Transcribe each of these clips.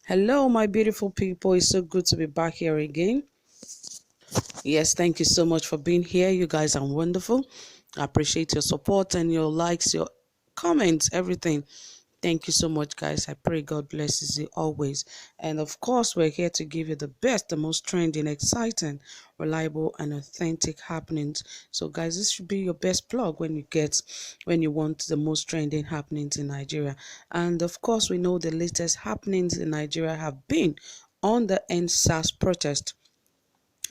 Hello, my beautiful people. It's so good to be back here again. Yes, thank you so much for being here. You guys are wonderful. I appreciate your support and your likes, your comments, everything. Thank you so much, guys. I pray God blesses you always. And of course, we're here to give you the best, the most trending, exciting, reliable, and authentic happenings. So, guys, this should be your best plug when you want the most trending happenings in Nigeria. And of course, we know the latest happenings in Nigeria have been on the NSAS protest.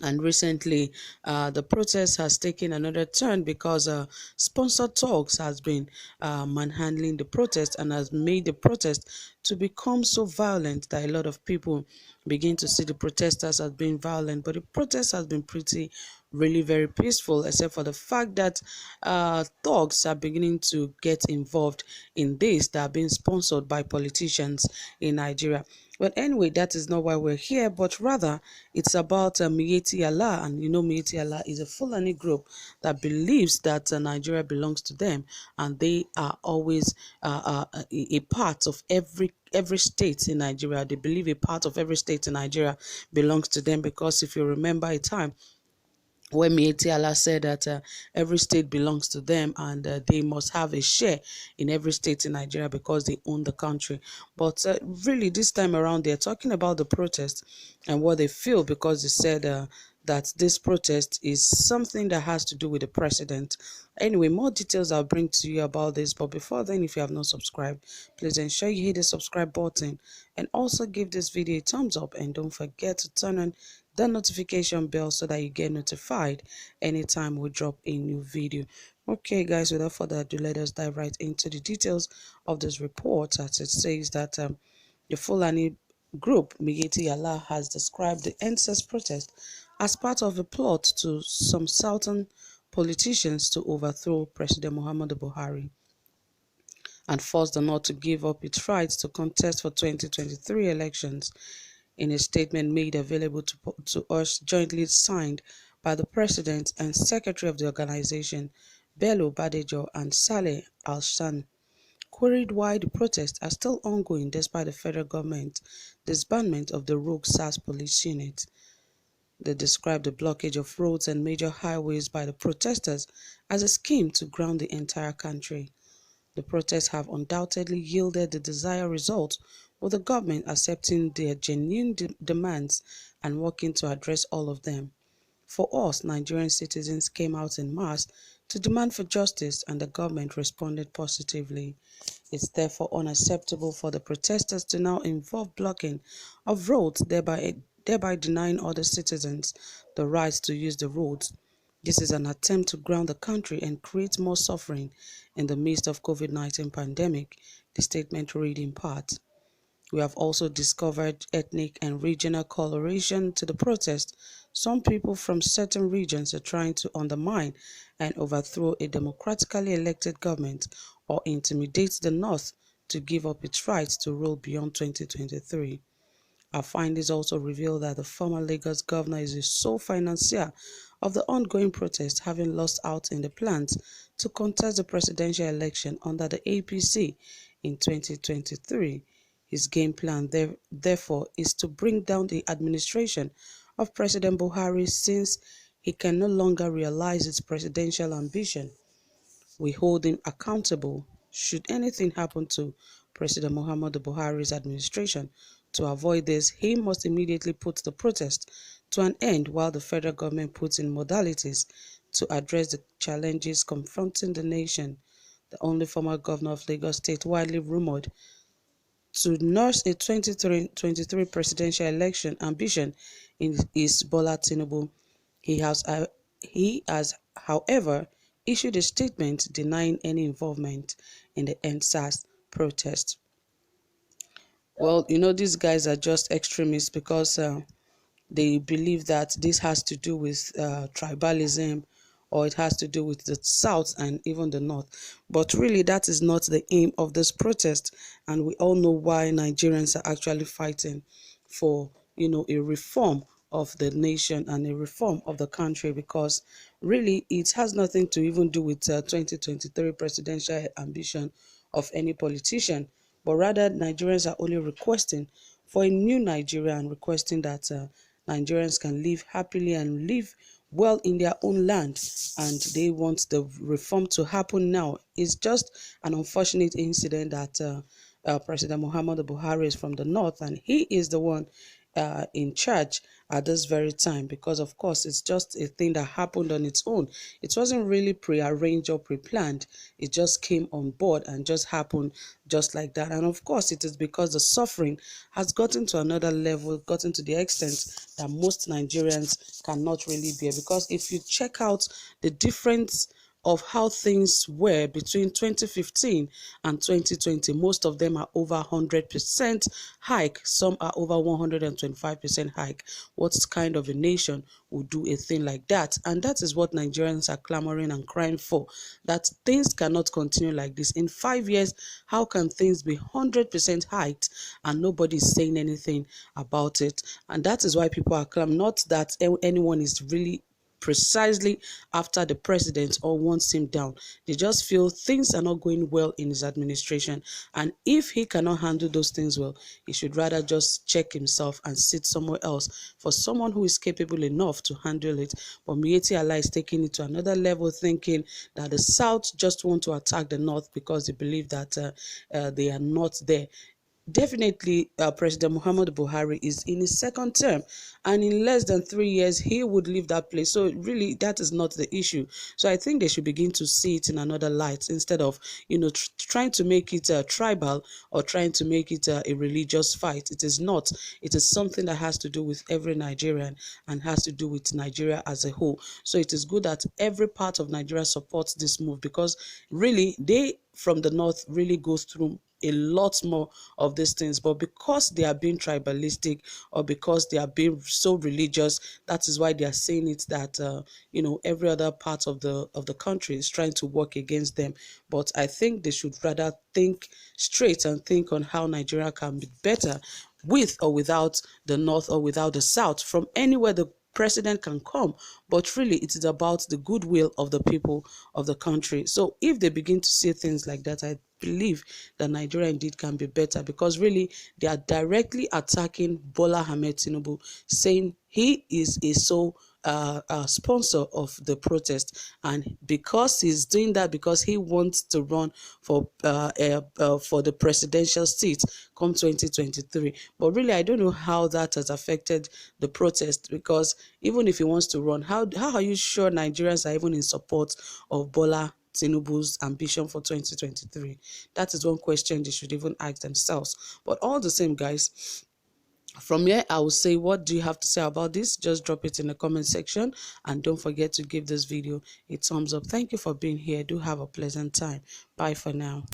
And recently, the protest has taken another turn because sponsored talks has been manhandling the protest and has made the protest to become so violent that a lot of people begin to see the protesters as being violent. But the protest has been really very peaceful, except for the fact that thugs are beginning to get involved in this that are being sponsored by politicians in Nigeria. But anyway, that is not why we're here, but rather it's about Miyetti Allah. And you know, Miyetti Allah is a Fulani group that believes that Nigeria belongs to them, and they are always a part of every state in Nigeria. They believe a part of every state in Nigeria belongs to them, because if you remember a time when Miyetti Allah said that every state belongs to them, and they must have a share in every state in Nigeria because they own the country. But really, this time around, they're talking about the protest and what they feel, because they said that this protest is something that has to do with the president. Anyway, more details I'll bring to you about this. But before then, if you have not subscribed, please ensure you hit the subscribe button and also give this video a thumbs up, and don't forget to turn on the notification bell so that you get notified anytime we drop a new video. Okay, guys, without further ado, let us dive right into the details of this report. As it says that the Fulani group Miyetti Allah has described the NSAS protest as part of a plot to some southern politicians to overthrow President Muhammadu Buhari and force the North to give up its rights to contest for 2023 elections. In a statement made available to us, jointly signed by the President and Secretary of the organization, Bello Badejo and Saleh Al-Shan, queried why the protests are still ongoing despite the federal government disbandment of the rogue SARS police unit. They described the blockage of roads and major highways by the protesters as a scheme to ground the entire country. The protests have undoubtedly yielded the desired result, with the government accepting their genuine demands and working to address all of them. For us, Nigerian citizens came out in mass to demand for justice, and the government responded positively. It's therefore unacceptable for the protesters to now involve blocking of roads, thereby denying other citizens the right to use the roads. This is an attempt to ground the country and create more suffering in the midst of COVID-19 pandemic, the statement read in part. We have also discovered ethnic and regional coloration to the protest. Some people from certain regions are trying to undermine and overthrow a democratically elected government or intimidate the North to give up its rights to rule beyond 2023. Our findings also reveal that the former Lagos governor is the sole financier of the ongoing protest, having lost out in the plans to contest the presidential election under the APC in 2023. His game plan, therefore, is to bring down the administration of President Buhari, since he can no longer realize his presidential ambition. We hold him accountable should anything happen to President Muhammadu Buhari's administration. To avoid this, he must immediately put the protest to an end, while the federal government puts in modalities to address the challenges confronting the nation. The only former governor of Lagos State, widely rumored to nurse a 2023 presidential election ambition is Bola Tinubu. He has, however, issued a statement denying any involvement in the NSAS protest. Well, you know, these guys are just extremists, because they believe that this has to do with tribalism, or it has to do with the South and even the North. But really, that is not the aim of this protest. And we all know why Nigerians are actually fighting for, you know, a reform of the nation and a reform of the country, because really it has nothing to even do with 2023 presidential ambition of any politician, but rather Nigerians are only requesting for a new Nigeria and requesting that Nigerians can live happily and live well in their own land, and they want the reform to happen now. It's just an unfortunate incident that President Muhammadu Buhari is from the north, and he is the one in charge at this very time, because of course it's just a thing that happened on its own. It wasn't really pre-arranged or pre-planned. It just came on board and just happened just like that. And of course it is because the suffering has gotten to another level, gotten to the extent that most Nigerians cannot really bear. Because if you check out the difference of how things were between 2015 and 2020, most of them are over 100% hike. Some are over 125% hike. What kind of a nation would do a thing like that? And that is what Nigerians are clamoring and crying for, that things cannot continue like this. In 5 years, how can things be 100% hiked and nobody is saying anything about it? And that is why people are clamoring, not that anyone is really precisely after the president or wants him down. They just feel things are not going well in his administration, and if he cannot handle those things well, he should rather just check himself and sit somewhere else for someone who is capable enough to handle it. But Miyetti Allah is taking it to another level, thinking that the South just want to attack the North because they believe that they are not there. Definitely, President Muhammadu Buhari is in his second term, and in less than 3 years, he would leave that place. So really, that is not the issue. So I think they should begin to see it in another light, instead of, trying to make it tribal, or trying to make it a religious fight. It is not. It is something that has to do with every Nigerian and has to do with Nigeria as a whole. So it is good that every part of Nigeria supports this move, because really, they from the north really goes through a lot more of these things, but because they are being tribalistic, or because they are being so religious, that is why they are saying it, that every other part of the country is trying to work against them. But I think they should rather think straight and think on how Nigeria can be better with or without the north, or without the south. From anywhere the president can come, but really it is about the goodwill of the people of the country. So if they begin to see things like that, I believe that Nigeria indeed can be better, because really they are directly attacking Bola Ahmed Tinubu, saying he is a sponsor of the protest, and because he's doing that because he wants to run for the presidential seat come 2023. But really, I don't know how that has affected the protest, because even if he wants to run, how are you sure Nigerians are even in support of Bola Tinubu's ambition for 2023? That is one question they should even ask themselves. But all the same, guys, from here, I will say, what do you have to say about this? Just drop it in the comment section, and don't forget to give this video a thumbs up. Thank you for being here. Do have a pleasant time. Bye for now.